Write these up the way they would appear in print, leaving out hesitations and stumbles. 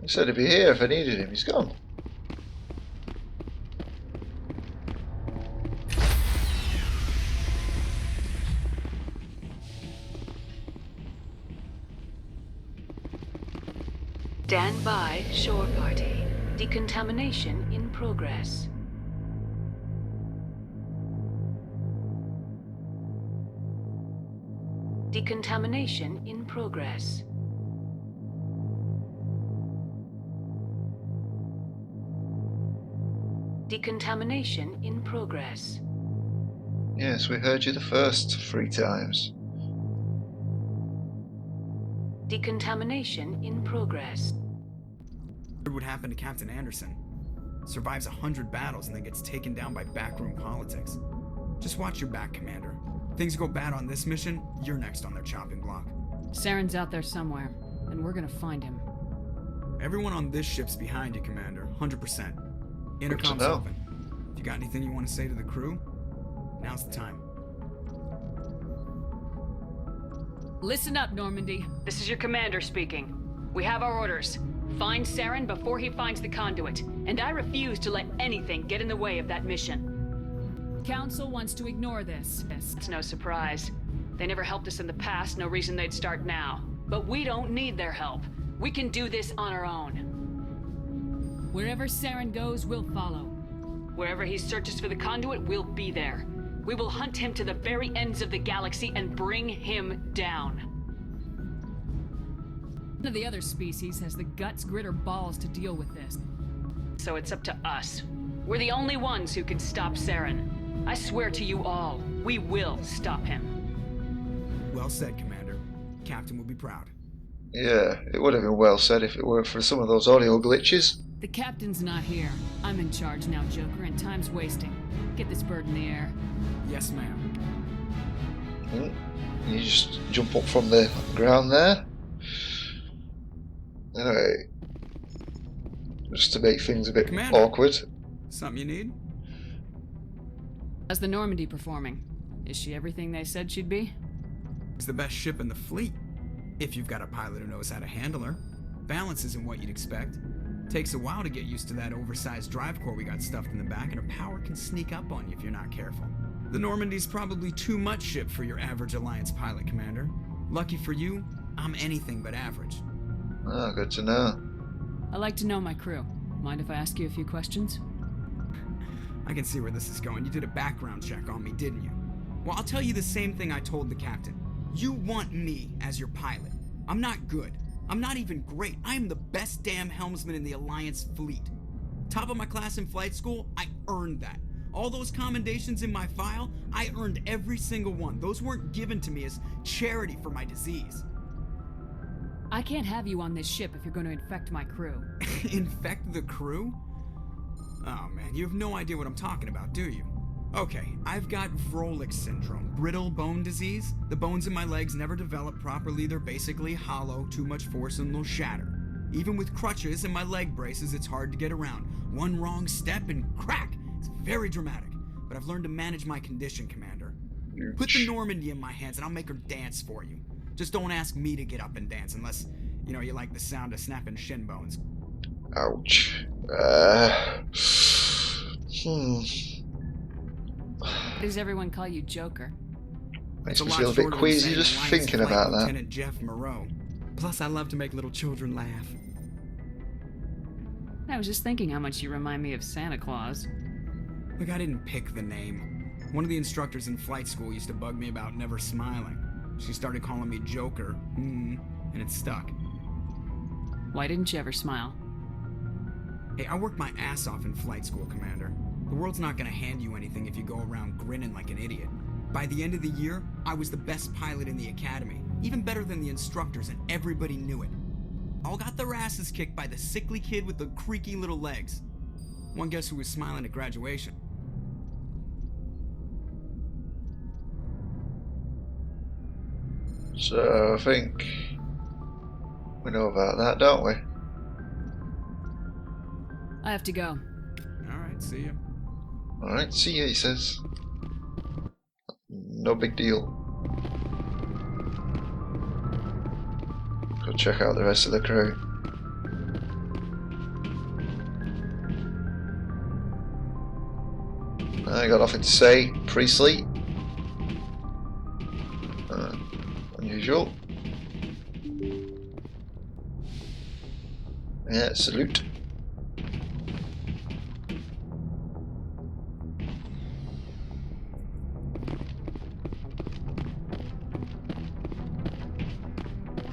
said he'd be here if I needed him. He's gone. Stand by, shore party. Decontamination in progress. Decontamination in progress. Decontamination in progress. Yes, we heard you the first 3 times. Decontamination in progress. What would happen to Captain Anderson? Survives 100 battles and then gets taken down by backroom politics. Just watch your back, Commander. Things go bad on this mission, you're next on their chopping block. Saren's out there somewhere, and we're gonna find him. Everyone on this ship's behind you, Commander. 100%. Intercom's open. If you got anything you want to say to the crew, now's the time. Listen up, Normandy. This is your commander speaking. We have our orders. Find Saren before he finds the conduit, and I refuse to let anything get in the way of that mission. Council wants to ignore this. It's no surprise. They never helped us in the past, no reason they'd start now. But we don't need their help. We can do this on our own. Wherever Saren goes, we'll follow. Wherever he searches for the conduit, we'll be there. We will hunt him to the very ends of the galaxy and bring him down. None of the other species has the guts, grit, or balls to deal with this. So it's up to us. We're the only ones who can stop Saren. I swear to you all, we will stop him. Well said, Commander. Captain will be proud. Yeah, it would have been well said if it weren't for some of those audio glitches. The captain's not here. I'm in charge now, Joker, and time's wasting. Get this bird in the air. Yes, ma'am. You just jump up from the ground there. Alright. Just to make things a bit Commander. awkward. Something you need? How's the Normandy performing? Is she everything they said she'd be? It's the best ship in the fleet. If you've got a pilot who knows how to handle her. Balance isn't what you'd expect. Takes a while to get used to that oversized drive core we got stuffed in the back, and her power can sneak up on you if you're not careful. The Normandy's probably too much ship for your average Alliance pilot, Commander. Lucky for you, I'm anything but average. Oh, good to know. I like to know my crew. Mind if I ask you a few questions? I can see where this is going. You did a background check on me, didn't you? Well, I'll tell you the same thing I told the captain. You want me as your pilot. I'm not good. I'm not even great. I am the best damn helmsman in the Alliance fleet. Top of my class in flight school, I earned that. All those commendations in my file, I earned every single one. Those weren't given to me as charity for my disease. I can't have you on this ship if you're going to infect my crew. Infect the crew? Oh man, you have no idea what I'm talking about, do you? Okay, I've got Vrolik syndrome, brittle bone disease. The bones in my legs never develop properly. They're basically hollow, too much force and they'll shatter. Even with crutches and my leg braces, it's hard to get around. One wrong step and crack! It's very dramatic, but I've learned to manage my condition, Commander. Put the Normandy in my hands and I'll make her dance for you. Just don't ask me to get up and dance unless, you know, you like the sound of snapping shin bones. Ouch. Why does everyone call you Joker? Makes It's me lot feel a bit shorter than queasy saying just Alliance thinking Flight about that. Lieutenant Jeff Moreau. Plus, I love to make little children laugh. I was just thinking how much you remind me of Santa Claus. Look, I didn't pick the name. One of the instructors in flight school used to bug me about never smiling. She started calling me Joker, and it stuck. Why didn't you ever smile? Hey, I worked my ass off in flight school, Commander. The world's not gonna hand you anything if you go around grinning like an idiot. By the end of the year, I was the best pilot in the academy, even better than the instructors, and everybody knew it. All got their asses kicked by the sickly kid with the creaky little legs. One guess who was smiling at graduation? So I think we know about that, don't we? I have to go. Alright, see ya. Alright, see ya, he says. No big deal. Go check out the rest of the crew. I got nothing to say. Presley. Unusual. Yeah, salute.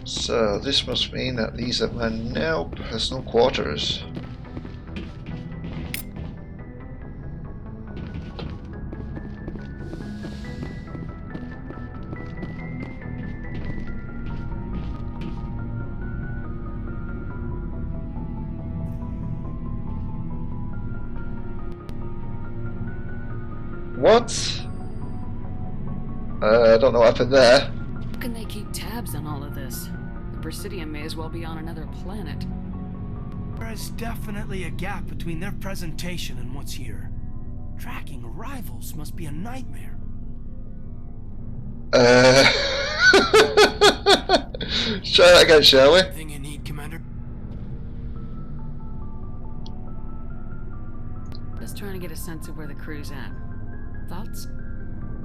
So this must mean that these are my now personal quarters. What? I don't know what happened there. How can they keep tabs on all of this? The Presidium may as well be on another planet. There is definitely a gap between their presentation and what's here. Tracking arrivals must be a nightmare. Try that again, shall we? Everything you need, Commander. Just trying to get a sense of where the crew's at. Thoughts?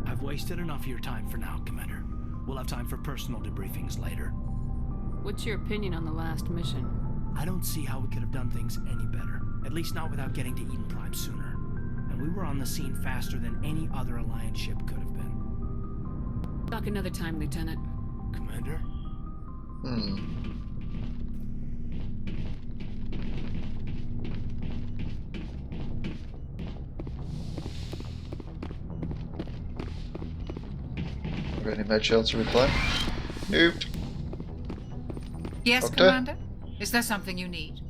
I've wasted enough of your time for now, Commander. We'll have time for personal debriefings later. What's your opinion on the last mission? I don't see how we could have done things any better. At least not without getting to Eden Prime sooner. And we were on the scene faster than any other Alliance ship could have been. Talk another time, Lieutenant. Commander? Got any med shells to replenish? Nope. Yes, Doctor? Commander? Is there something you need?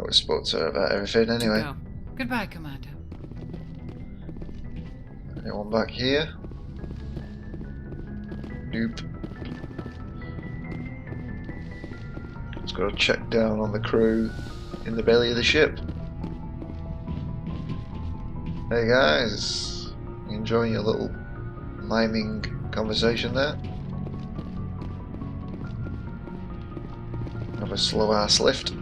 We spoke to her about everything anyway. Go. Goodbye, Commander. Anyone back here? Nope. Let's go check down on the crew in the belly of the ship. Hey guys, you enjoying your little miming conversation there? Have a slow ass lift.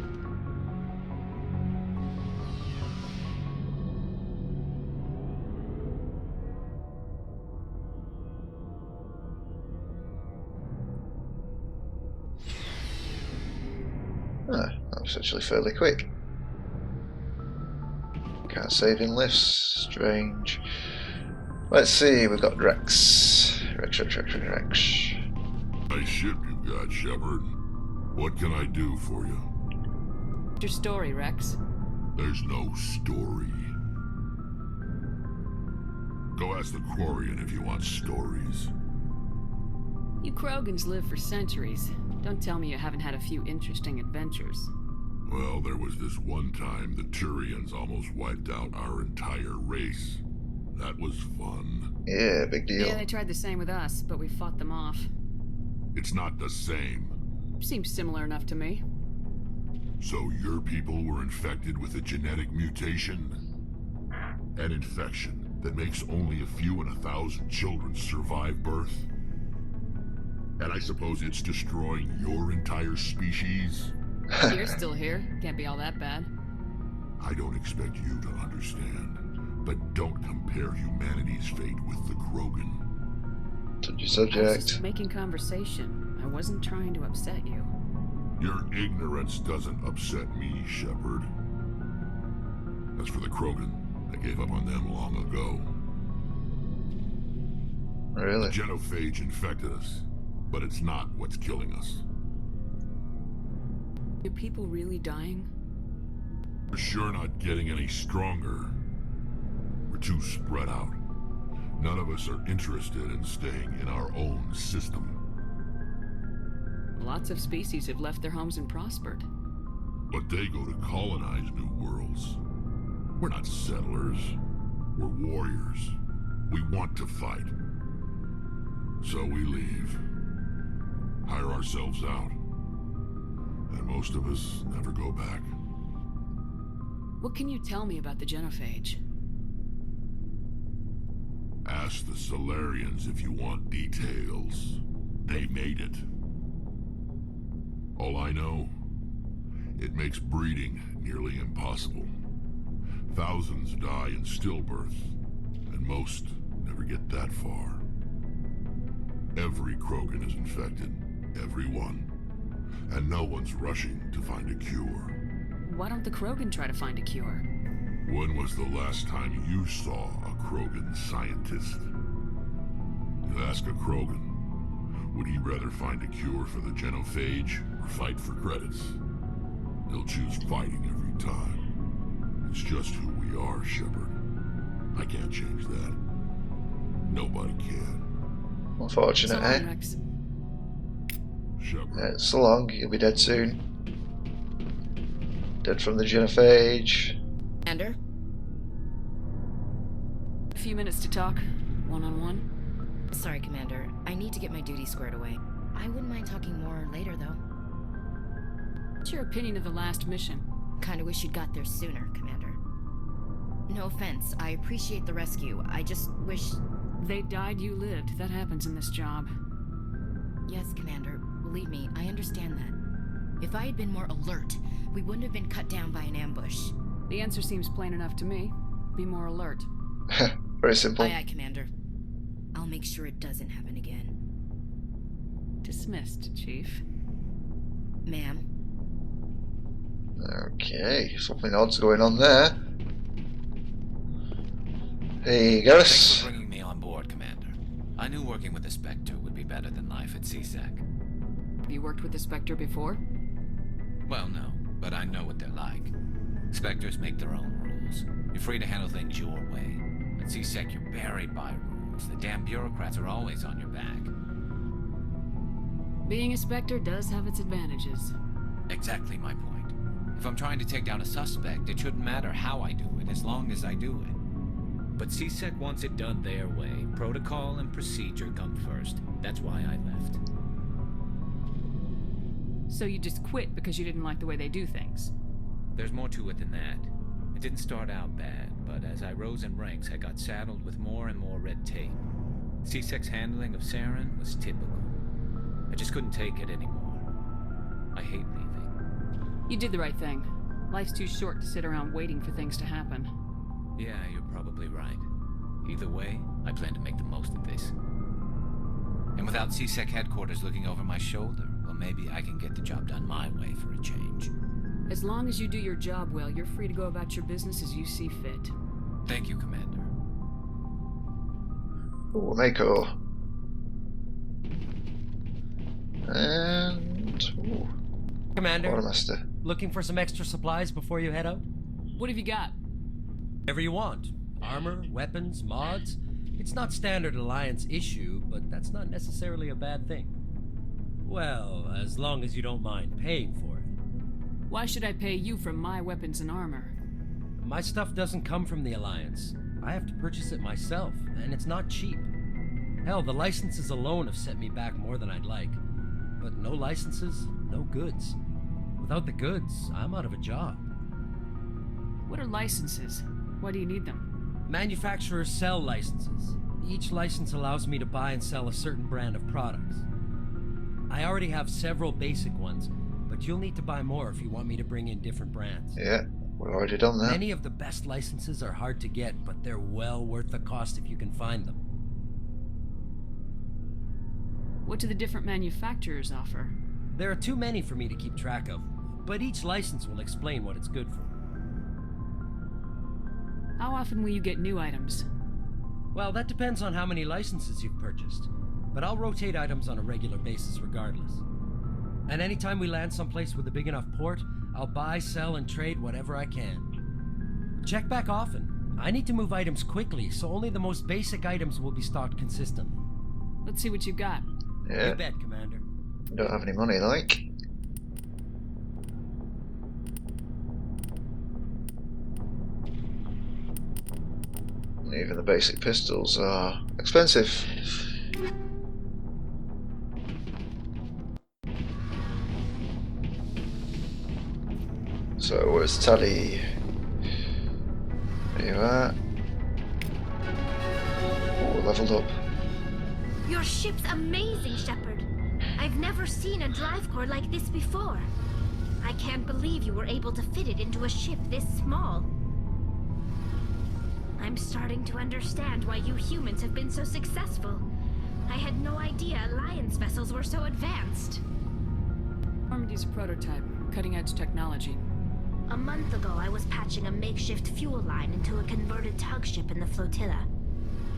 That was actually fairly quick. Can't save in lifts. Strange. Let's see, we've got Rex. Rex. Nice ship you've got, Shepard. What can I do for you? What's your story, Rex? There's no story. Go ask the Quarian if you want stories. You Krogans live for centuries. Don't tell me you haven't had a few interesting adventures. Well, there was this one time the Turians almost wiped out our entire race. That was fun. Yeah, big deal. Yeah, they tried the same with us, but we fought them off. It's not the same. Seems similar enough to me. So your people were infected with a genetic mutation? An infection that makes only a few in 1,000 children survive birth? And I suppose it's destroying your entire species? You're still here. Can't be all that bad. I don't expect you to understand, but don't compare humanity's fate with the Krogan. Touchy I was subject. just making conversation. I wasn't trying to upset you. Your ignorance doesn't upset me, Shepard. As for the Krogan, I gave up on them long ago. Really? The genophage infected us, but it's not what's killing us. Are people really dying? We're sure not getting any stronger. We're too spread out. None of us are interested in staying in our own system. Lots of species have left their homes and prospered. But they go to colonize new worlds. We're not settlers. We're warriors. We want to fight. So we leave. Hire ourselves out. And most of us never go back. What can you tell me about the genophage? Ask the Solarians if you want details. They made it. All I know, it makes breeding nearly impossible. Thousands die in stillbirth, and most never get that far. Every Krogan is infected. Every one. And no one's rushing to find a cure. Why don't the Krogan try to find a cure? When was the last time you saw a Krogan scientist? You ask a Krogan, would he rather find a cure for the genophage or fight for credits? He'll choose fighting every time. It's just who we are, Shepard. I can't change that. Nobody can. Unfortunate, So long, eh? Rex. Shepard. So long, you'll be dead soon. Dead from the genophage. Commander? A few minutes to talk, one-on-one. Sorry, Commander. I need to get my duty squared away. I wouldn't mind talking more later, though. What's your opinion of the last mission? Kinda wish you'd got there sooner, Commander. No offense. I appreciate the rescue. I just wish... They died, you lived. That happens in this job. Yes, Commander. Believe me, I understand that. If I had been more alert, we wouldn't have been cut down by an ambush. The answer seems plain enough to me. Be more alert. Very simple. Aye, aye, Commander. I'll make sure it doesn't happen again. Dismissed, Chief. Ma'am. Okay, something odd's going on there. Hey, Garrus. Thanks for bringing me on board, Commander. I knew working with the Spectre would be better than life at CSEC. Have you worked with the Spectre before? Well, no, but I know what they're like. Spectres make their own rules. You're free to handle things your way. At CSEC, you're buried by rules. The damn bureaucrats are always on your back. Being a Spectre does have its advantages. Exactly my point. If I'm trying to take down a suspect, it shouldn't matter how I do it, as long as I do it. But CSEC wants it done their way. Protocol and procedure come first. That's why I left. So you just quit because you didn't like the way they do things? There's more to it than that. It didn't start out bad, but as I rose in ranks, I got saddled with more and more red tape. CSEC's handling of Saren was typical. I just couldn't take it anymore. I hate leaving. You did the right thing. Life's too short to sit around waiting for things to happen. Yeah, you're probably right. Either way, I plan to make the most of this. And without CSEC headquarters looking over my shoulder, well, maybe I can get the job done my way for a change. As long as you do your job well, you're free to go about your business as you see fit. Thank you, Commander. Ooh, Mako. And... Ooh, Commander, Quartermaster. looking for some extra supplies before you head out? What have you got? Whatever you want. Armor, weapons, mods. It's not standard Alliance issue, but that's not necessarily a bad thing. Well, as long as you don't mind paying for it. Why should I pay you for my weapons and armor? My stuff doesn't come from the Alliance. I have to purchase it myself, and it's not cheap. Hell, the licenses alone have set me back more than I'd like. But no licenses, no goods. Without the goods, I'm out of a job. What are licenses? Why do you need them? Manufacturers sell licenses. Each license allows me to buy and sell a certain brand of products. I already have several basic ones, but you'll need to buy more if you want me to bring in different brands. Yeah, we've already done that. Many of the best licenses are hard to get, but they're well worth the cost if you can find them. What do the different manufacturers offer? There are too many for me to keep track of, but each license will explain what it's good for. How often will you get new items? Well, that depends on how many licenses you've purchased, but I'll rotate items on a regular basis regardless. And anytime we land someplace with a big enough port, I'll buy, sell, and trade whatever I can. Check back often. I need to move items quickly, so only the most basic items will be stocked consistently. Let's see what you've got. Yeah, You bet, Commander. don't have any money, like. Even the basic pistols are expensive. So where's Tally? There you are. Oh, leveled up. Your ship's amazing, Shepard. I've never seen a drive core like this before. I can't believe you were able to fit it into a ship this small. I'm starting to understand why you humans have been so successful. I had no idea Alliance vessels were so advanced. Normandy's a prototype, cutting-edge technology. A month ago, I was patching a makeshift fuel line into a converted tug ship in the flotilla.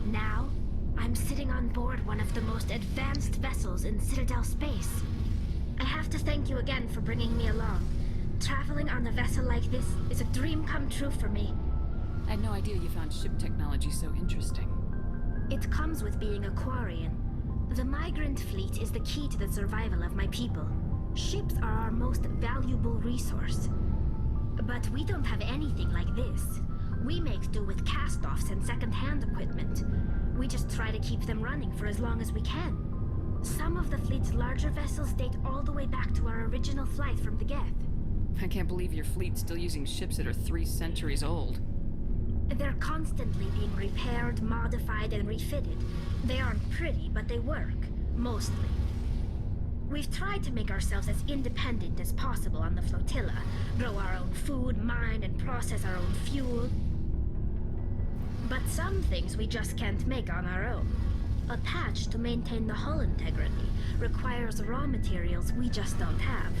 Now, I'm sitting on board one of the most advanced vessels in Citadel space. I have to thank you again for bringing me along. Traveling on a vessel like this is a dream come true for me. I had no idea you found ship technology so interesting. It comes with being a Quarian. The migrant fleet is the key to the survival of my people. Ships are our most valuable resource. But we don't have anything like this. We make do with cast-offs and second-hand equipment. We just try to keep them running for as long as we can. Some of the fleet's larger vessels date all the way back to our original flight from the Geth. I can't believe your fleet's still using ships that are 3 centuries old. They're constantly being repaired, modified, and refitted. They aren't pretty, but they work. Mostly. We've tried to make ourselves as independent as possible on the flotilla. Grow our own food, mine, and process our own fuel. But some things we just can't make on our own. A patch to maintain the hull integrity requires raw materials we just don't have.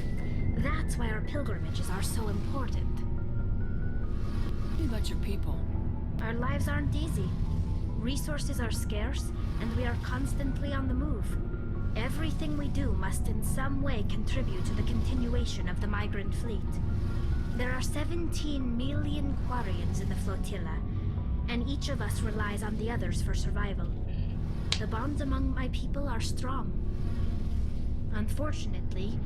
That's why our pilgrimages are so important. Tell me about your people. Our lives aren't easy. Resources are scarce, and we are constantly on the move. Everything we do must in some way contribute to the continuation of the migrant fleet. There are 17 million Quarians in the flotilla, and each of us relies on the others for survival. The bonds among my people are strong. Unfortunately,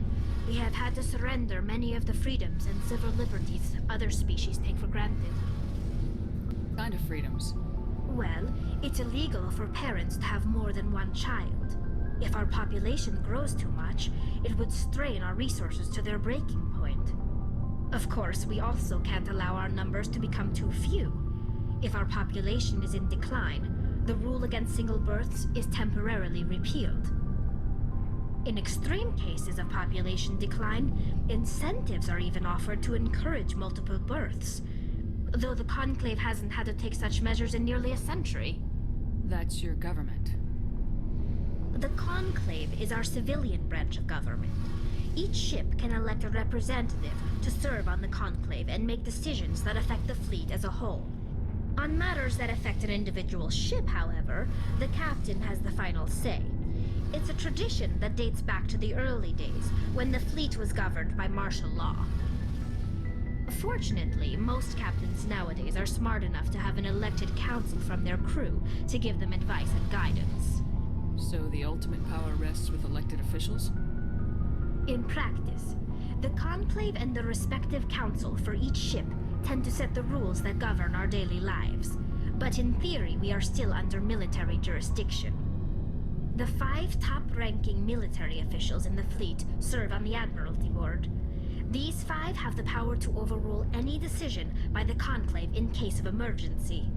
we have had to surrender many of the freedoms and civil liberties other species take for granted. What kind of freedoms? Well, it's illegal for parents to have more than one child. If our population grows too much, it would strain our resources to their breaking point. Of course, we also can't allow our numbers to become too few. If our population is in decline, the rule against single births is temporarily repealed. In extreme cases of population decline, incentives are even offered to encourage multiple births, though the Conclave hasn't had to take such measures in nearly a century. That's your government. The Conclave is our civilian branch of government. Each ship can elect a representative to serve on the Conclave and make decisions that affect the fleet as a whole. On matters that affect an individual ship, however, the captain has the final say. It's a tradition that dates back to the early days, when the fleet was governed by martial law. Fortunately, most captains nowadays are smart enough to have an elected council from their crew to give them advice and guidance. So the ultimate power rests with elected officials? In practice, the Conclave and the respective council for each ship tend to set the rules that govern our daily lives, but in theory we are still under military jurisdiction. The 5 top-ranking military officials in the fleet serve on the Admiralty Board. These 5 have the power to overrule any decision by the Conclave in case of emergency.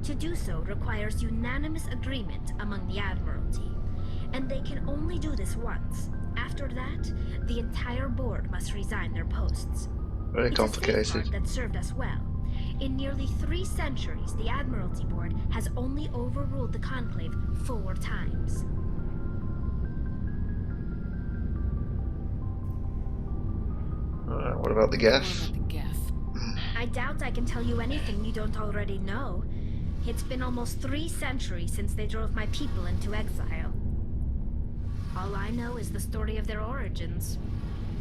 To do so requires unanimous agreement among the Admiralty, and they can only do this once. After that, the entire board must resign their posts. Very It's complicated. a safeguard that served us well. In nearly 3 centuries, the Admiralty Board has only overruled the Conclave 4 times. What about the Geth? What about the Geth? I doubt I can tell you anything you don't already know. It's been almost 3 centuries since they drove my people into exile. All I know is the story of their origins.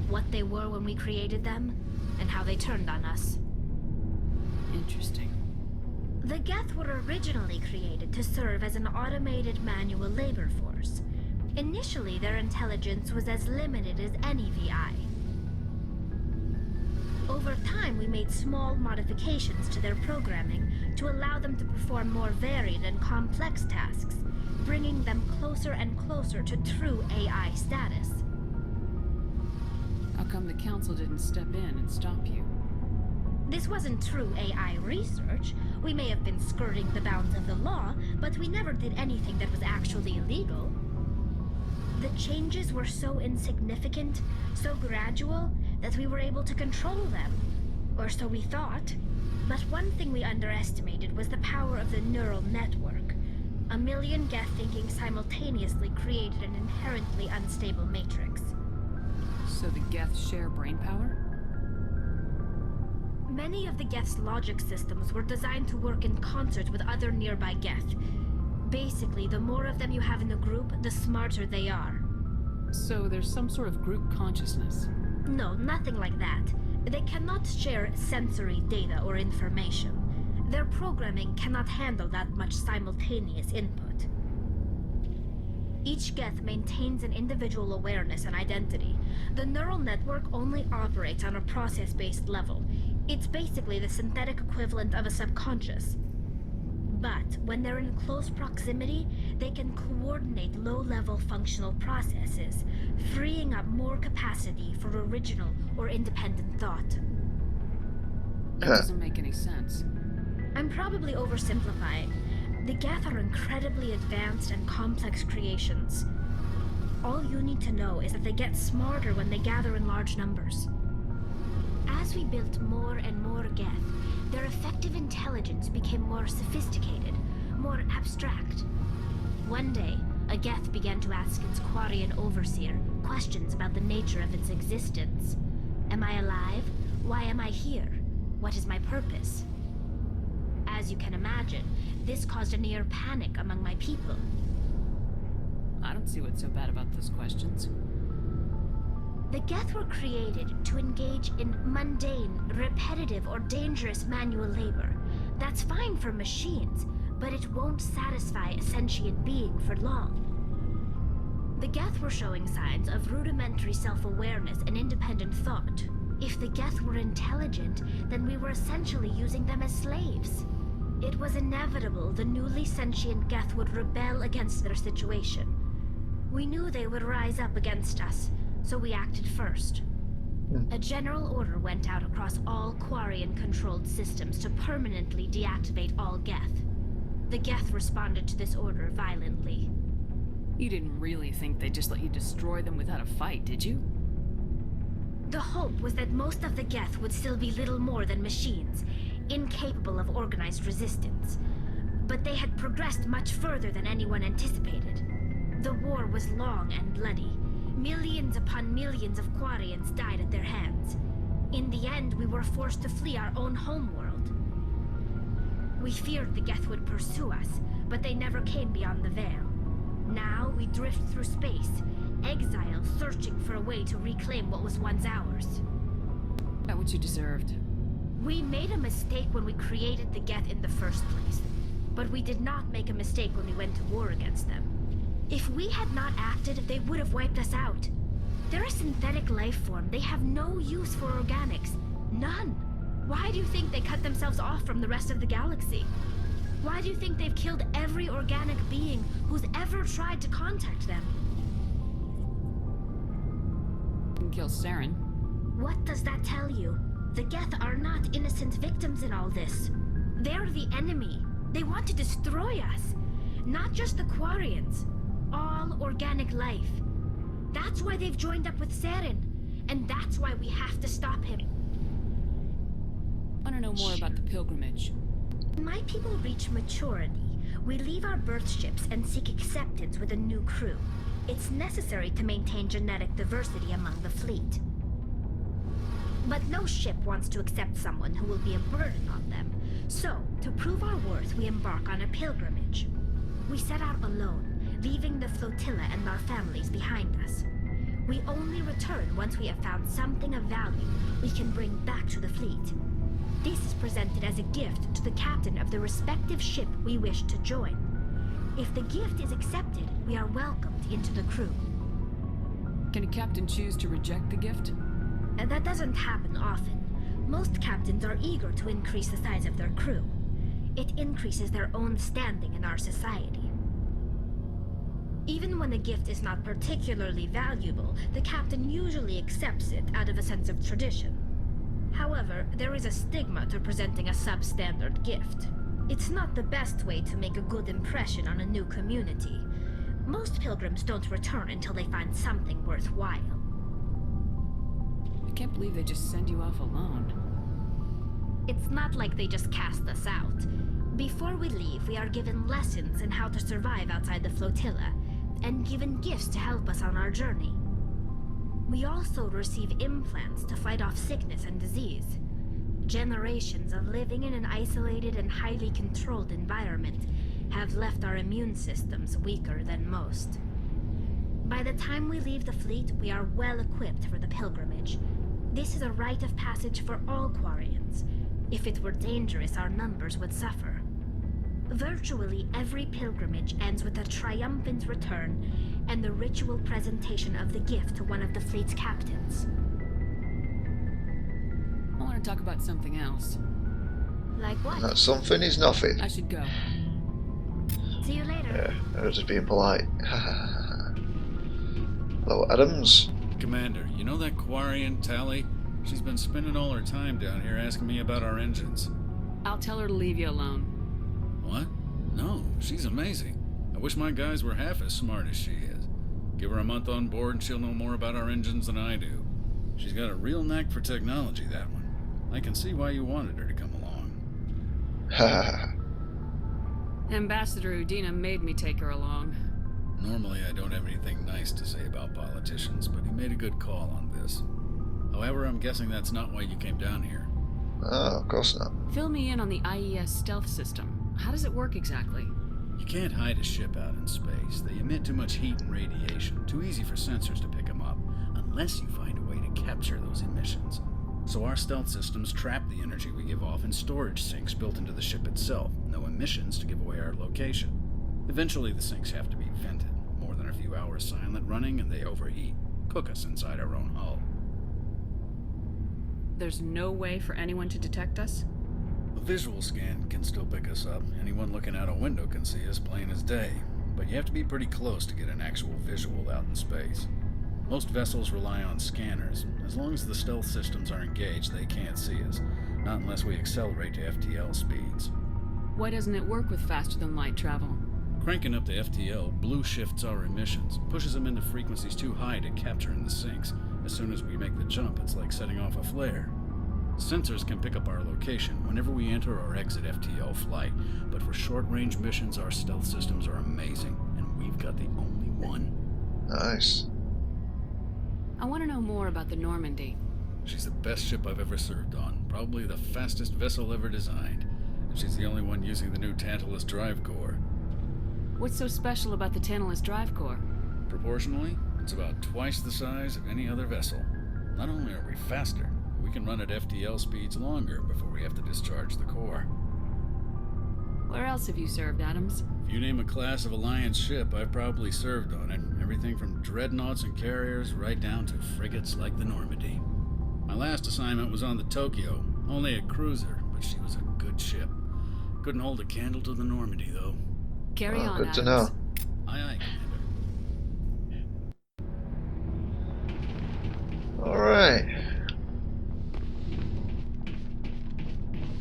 What they were when we created them, and how they turned on us. Interesting. The Geth were originally created to serve as an automated manual labor force. Initially, their intelligence was as limited as any VI. Over time, we made small modifications to their programming to allow them to perform more varied and complex tasks, bringing them closer and closer to true AI status. How come the council didn't step in and stop you? This wasn't true AI research. We may have been skirting the bounds of the law, but we never did anything that was actually illegal. The changes were so insignificant, so gradual, that we were able to control them. Or so we thought. But one thing we underestimated was the power of the neural network. A million Geth thinking simultaneously created an inherently unstable matrix. So the Geth share brain power? Many of the Geth's logic systems were designed to work in concert with other nearby Geth. Basically, the more of them you have in a group, the smarter they are. So there's some sort of group consciousness? No, nothing like that. They cannot share sensory data or information. Their programming cannot handle that much simultaneous input. Each Geth maintains an individual awareness and identity. The neural network only operates on a process-based level. It's basically the synthetic equivalent of a subconscious. But when they're in close proximity, they can coordinate low-level functional processes, freeing up more capacity for original or independent thought. That doesn't make any sense. I'm probably oversimplifying. The Geth are incredibly advanced and complex creations. All you need to know is that they get smarter when they gather in large numbers. As we built more and more Geth, their effective intelligence became more sophisticated, more abstract. One day, a Geth began to ask its Quarian overseer questions about the nature of its existence. Am I alive? Why am I here? What is my purpose? As you can imagine, this caused a near panic among my people. I don't see what's so bad about those questions. The Geth were created to engage in mundane, repetitive, or dangerous manual labor. That's fine for machines, but it won't satisfy a sentient being for long. The Geth were showing signs of rudimentary self-awareness and independent thought. If the Geth were intelligent, then we were essentially using them as slaves. It was inevitable the newly sentient Geth would rebel against their situation. We knew they would rise up against us, so we acted first. A general order went out across all Quarian-controlled systems to permanently deactivate all Geth. The Geth responded to this order violently. You didn't really think they'd just let you destroy them without a fight, did you? The hope was that most of the Geth would still be little more than machines, incapable of organized resistance. But they had progressed much further than anyone anticipated. The war was long and bloody. Millions upon millions of Quarians died at their hands. In the end, we were forced to flee our own homeworld. We feared the Geth would pursue us, but they never came beyond the veil. Now we drift through space, exile searching for a way to reclaim what was once ours. Got what you deserved. We made a mistake when we created the Geth in the first place, but we did not make a mistake when we went to war against them. If we had not acted, they would have wiped us out. They're a synthetic life form. They have no use for organics. None. Why do you think they cut themselves off from the rest of the galaxy? Why do you think they've killed every organic being who's ever tried to contact them? You can kill Saren. What does that tell you? The Geth are not innocent victims in all this. They're the enemy. They want to destroy us. Not just the Quarians. All organic life. That's why they've joined up with Saren. And that's why we have to stop him. I want to know more about the pilgrimage. When my people reach maturity, we leave our birth ships and seek acceptance with a new crew. It's necessary to maintain genetic diversity among the fleet. But no ship wants to accept someone who will be a burden on them. So, to prove our worth, we embark on a pilgrimage. We set out alone, leaving the flotilla and our families behind us. We only return once we have found something of value we can bring back to the fleet. This is presented as a gift to the captain of the respective ship we wish to join. If the gift is accepted, we are welcomed into the crew. Can a captain choose to reject the gift? That doesn't happen often. Most captains are eager to increase the size of their crew. It increases their own standing in our society. Even when the gift is not particularly valuable, the captain usually accepts it out of a sense of tradition. However, there is a stigma to presenting a substandard gift. It's not the best way to make a good impression on a new community. Most pilgrims don't return until they find something worthwhile. I can't believe they just send you off alone. It's not like they just cast us out. Before we leave, we are given lessons in how to survive outside the flotilla, and given gifts to help us on our journey. We also receive implants to fight off sickness and disease. Generations of living in an isolated and highly controlled environment have left our immune systems weaker than most. By the time we leave the fleet, we are well equipped for the pilgrimage. This is a rite of passage for all Quarians. If it were dangerous, our numbers would suffer. Virtually every pilgrimage ends with a triumphant return and the ritual presentation of the gift to one of the fleet's captains. I want to talk about something else. Like what? That something is nothing. I should go. See you later. Yeah, I was just being polite. Hello, Adams. Commander, you know that Quarian, Tally? She's been spending all her time down here asking me about our engines. I'll tell her to leave you alone. What? No, she's amazing. I wish my guys were half as smart as she is. Give her a month on board and she'll know more about our engines than I do. She's got a real knack for technology, that one. I can see why you wanted her to come along. Ambassador Udina made me take her along. Normally I don't have anything nice to say about politicians, but he made a good call on this. However, I'm guessing that's not why you came down here. Oh, of course not. Fill me in on the IES stealth system. How does it work exactly? You can't hide a ship out in space. They emit too much heat and radiation. Too easy for sensors to pick them up, unless you find a way to capture those emissions. So our stealth systems trap the energy we give off in storage sinks built into the ship itself. No emissions to give away our location. Eventually the sinks have to be vented. More than a few hours silent running and they overheat. Cook us inside our own hull. There's no way for anyone to detect us? A visual scan can still pick us up. Anyone looking out a window can see us plain as day. But you have to be pretty close to get an actual visual out in space. Most vessels rely on scanners. As long as the stealth systems are engaged, they can't see us. Not unless we accelerate to FTL speeds. Why doesn't it work with faster-than-light travel? Cranking up to FTL blue shifts our emissions, pushes them into frequencies too high to capture in the sinks. As soon as we make the jump, it's like setting off a flare. Sensors can pick up our location whenever we enter or exit FTL flight, but for short-range missions, our stealth systems are amazing, and we've got the only one. Nice. I want to know more about the Normandy. She's the best ship I've ever served on, probably the fastest vessel ever designed, and she's the only one using the new Tantalus drive core. What's so special about the Tantalus drive core? Proportionally, it's about twice the size of any other vessel. Not only are we faster, we can run at FTL speeds longer before we have to discharge the core. Where else have you served, Adams? If you name a class of Alliance ship, I've probably served on it. Everything from dreadnoughts and carriers right down to frigates like the Normandy. My last assignment was on the Tokyo, only a cruiser, but she was a good ship. Couldn't hold a candle to the Normandy, though. Carry on, good Adams. to know. Aye, aye, Commander. Alright.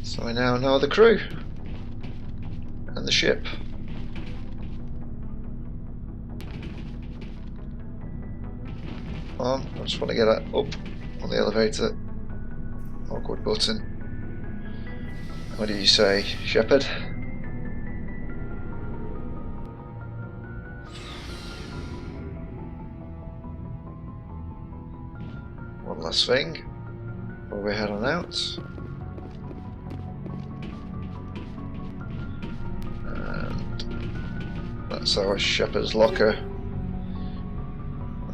So we now know the crew. And the ship. Come on, I just want to get that up on the elevator. Awkward button. What do you say, Shepard? One last thing before we head on out. And that's our Shepard's locker.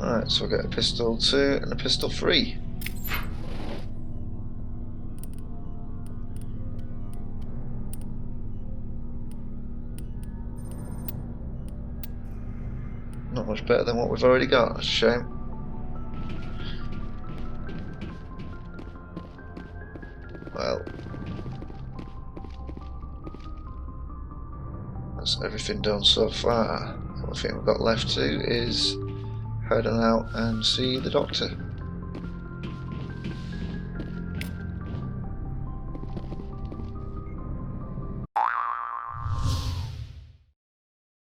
Alright, so we'll get a pistol 2 and a pistol 3. Not much better than what we've already got, that's a shame. Well, that's everything done so far. The only thing we've got left to is head on out and see the doctor.